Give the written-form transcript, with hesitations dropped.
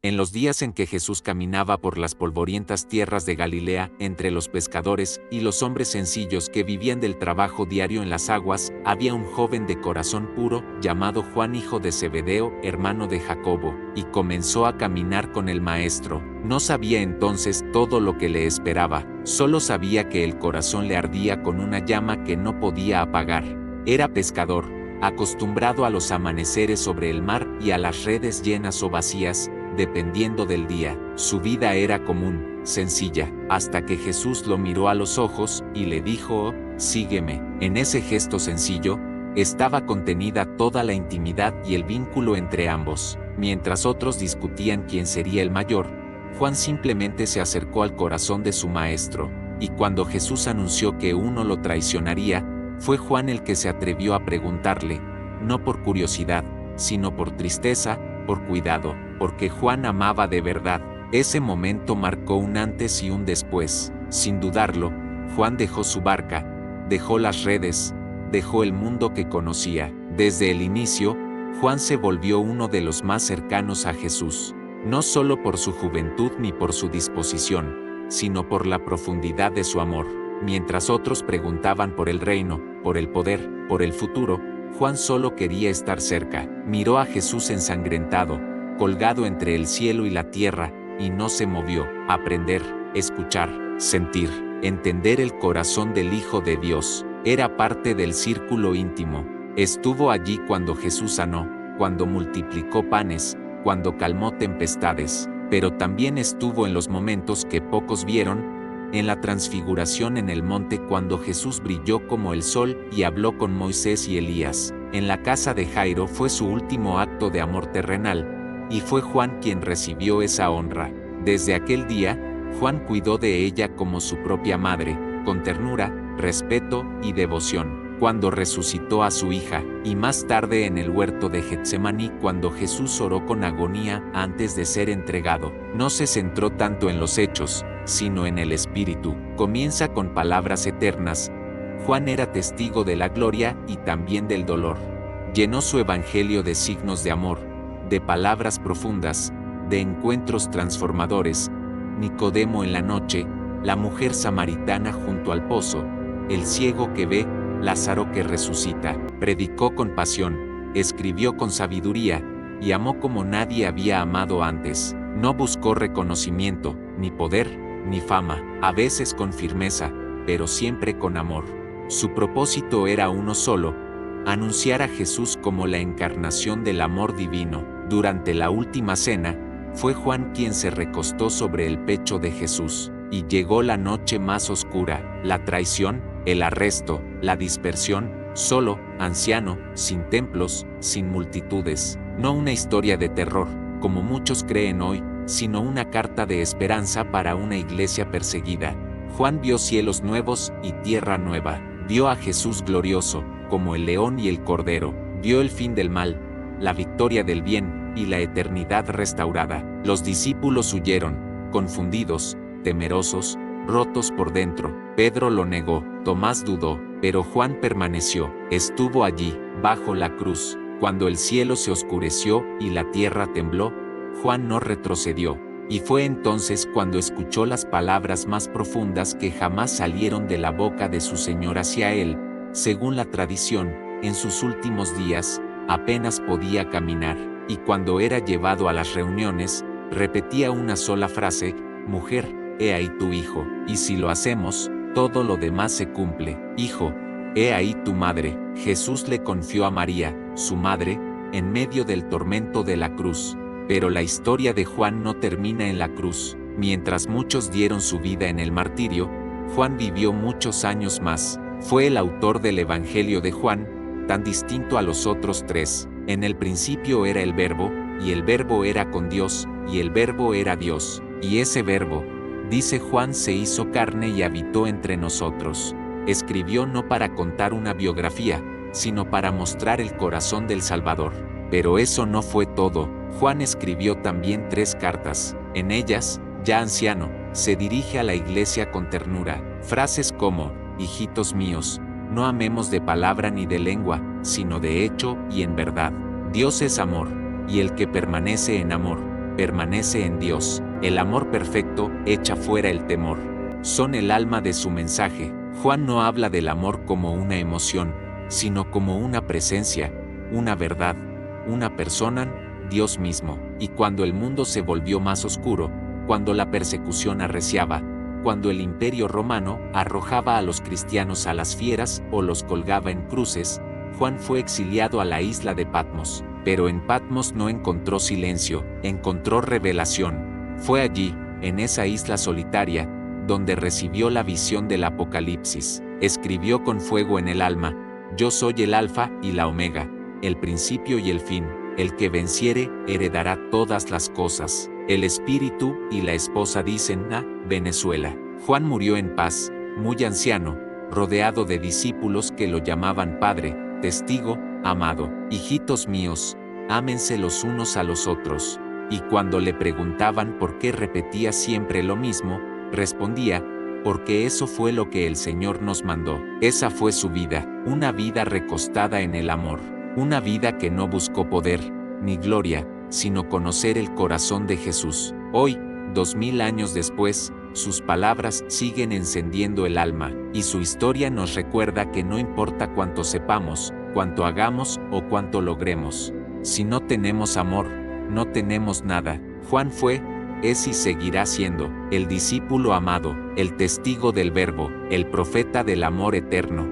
En los días en que Jesús caminaba por las polvorientas tierras de Galilea, entre los pescadores y los hombres sencillos que vivían del trabajo diario en las aguas, había un joven de corazón puro, llamado Juan, hijo de Zebedeo, hermano de Jacobo, y comenzó a caminar con el Maestro. No sabía entonces todo lo que le esperaba, solo sabía que el corazón le ardía con una llama que no podía apagar. Era pescador, acostumbrado a los amaneceres sobre el mar y a las redes llenas o vacías, dependiendo del día. Su vida era común, sencilla, hasta que Jesús lo miró a los ojos y le dijo: "Oh, sígueme". En ese gesto sencillo, estaba contenida toda la intimidad y el vínculo entre ambos. Mientras otros discutían quién sería el mayor, Juan simplemente se acercó al corazón de su maestro, y cuando Jesús anunció que uno lo traicionaría, fue Juan el que se atrevió a preguntarle, no por curiosidad, sino por tristeza, por cuidado, porque Juan amaba de verdad. Ese momento marcó un antes y un después. Sin dudarlo, Juan dejó su barca, dejó las redes, dejó el mundo que conocía. Desde el inicio, Juan se volvió uno de los más cercanos a Jesús, no solo por su juventud ni por su disposición, sino por la profundidad de su amor. Mientras otros preguntaban por el reino, por el poder, por el futuro, Juan solo quería estar cerca. Miró a Jesús ensangrentado, colgado entre el cielo y la tierra, y no se movió. Aprender, escuchar, sentir, entender el corazón del Hijo de Dios. Era parte del círculo íntimo. Estuvo allí cuando Jesús sanó, cuando multiplicó panes, cuando calmó tempestades, pero también estuvo en los momentos que pocos vieron, en la transfiguración en el monte cuando Jesús brilló como el sol y habló con Moisés y Elías. En la casa de Jairo fue su último acto de amor terrenal, y fue Juan quien recibió esa honra. Desde aquel día, Juan cuidó de ella como su propia madre, con ternura, respeto y devoción. Cuando resucitó a su hija, y más tarde en el huerto de Getsemaní cuando Jesús oró con agonía antes de ser entregado, no se centró tanto en los hechos, sino en el espíritu. Comienza con palabras eternas. Juan era testigo de la gloria y también del dolor. Llenó su evangelio de signos de amor, de palabras profundas, de encuentros transformadores. Nicodemo en la noche, la mujer samaritana junto al pozo, el ciego que ve, Lázaro que resucita. Predicó con pasión, escribió con sabiduría, y amó como nadie había amado antes. No buscó reconocimiento, ni poder, ni fama, a veces con firmeza, pero siempre con amor. Su propósito era uno solo: anunciar a Jesús como la encarnación del amor divino. Durante la última cena, fue Juan quien se recostó sobre el pecho de Jesús, y llegó la noche más oscura, la traición, el arresto, la dispersión, solo, anciano, sin templos, sin multitudes. No una historia de terror, como muchos creen hoy, sino una carta de esperanza para una iglesia perseguida. Juan vio cielos nuevos y tierra nueva. Vio a Jesús glorioso, como el león y el cordero. Vio el fin del mal, la victoria del bien y la eternidad restaurada. Los discípulos huyeron, confundidos, temerosos, rotos por dentro. Pedro lo negó, Tomás dudó, pero Juan permaneció. Estuvo allí, bajo la cruz. Cuando el cielo se oscureció y la tierra tembló, Juan no retrocedió. Y fue entonces cuando escuchó las palabras más profundas que jamás salieron de la boca de su Señor hacia él. Según la tradición, en sus últimos días, apenas podía caminar, y cuando era llevado a las reuniones, repetía una sola frase: "Mujer, he ahí tu hijo". Y si lo hacemos, todo lo demás se cumple. "Hijo, he ahí tu madre". Jesús le confió a María, su madre, en medio del tormento de la cruz. Pero la historia de Juan no termina en la cruz. Mientras muchos dieron su vida en el martirio, Juan vivió muchos años más. Fue el autor del Evangelio de Juan, tan distinto a los otros tres. En el principio era el Verbo, y el Verbo era con Dios, y el Verbo era Dios. Y ese Verbo, dice Juan, se hizo carne y habitó entre nosotros. Escribió no para contar una biografía, sino para mostrar el corazón del Salvador. Pero eso no fue todo. Juan escribió también 3 cartas. En ellas, ya anciano, se dirige a la iglesia con ternura. Frases como: "Hijitos míos, no amemos de palabra ni de lengua, sino de hecho y en verdad. Dios es amor, y el que permanece en amor, permanece en Dios. El amor perfecto echa fuera el temor. Son el alma de su mensaje. Juan no habla del amor como una emoción, sino como una presencia, una verdad, una persona, Dios mismo. Y cuando el mundo se volvió más oscuro, cuando la persecución arreciaba, cuando el imperio romano arrojaba a los cristianos a las fieras o los colgaba en cruces, Juan fue exiliado a la isla de Patmos. Pero en Patmos no encontró silencio, encontró revelación. Fue allí, en esa isla solitaria, donde recibió la visión del Apocalipsis. Escribió con fuego en el alma: yo soy el Alfa y la Omega, el principio y el fin. El que venciere, heredará todas las cosas. El Espíritu y la esposa dicen: Venezuela. Juan murió en paz, muy anciano, rodeado de discípulos que lo llamaban Padre, Testigo, Amado. Hijitos míos, ámense los unos a los otros. Y cuando le preguntaban por qué repetía siempre lo mismo, respondía: porque eso fue lo que el Señor nos mandó. Esa fue su vida, una vida recostada en el amor, una vida que no buscó poder, ni gloria, sino conocer el corazón de Jesús. Hoy, 2000 años después, sus palabras siguen encendiendo el alma, y su historia nos recuerda que no importa cuánto sepamos, cuánto hagamos o cuánto logremos. Si no tenemos amor, no tenemos nada. Juan fue, es y seguirá siendo el discípulo amado, el testigo del Verbo, el profeta del amor eterno.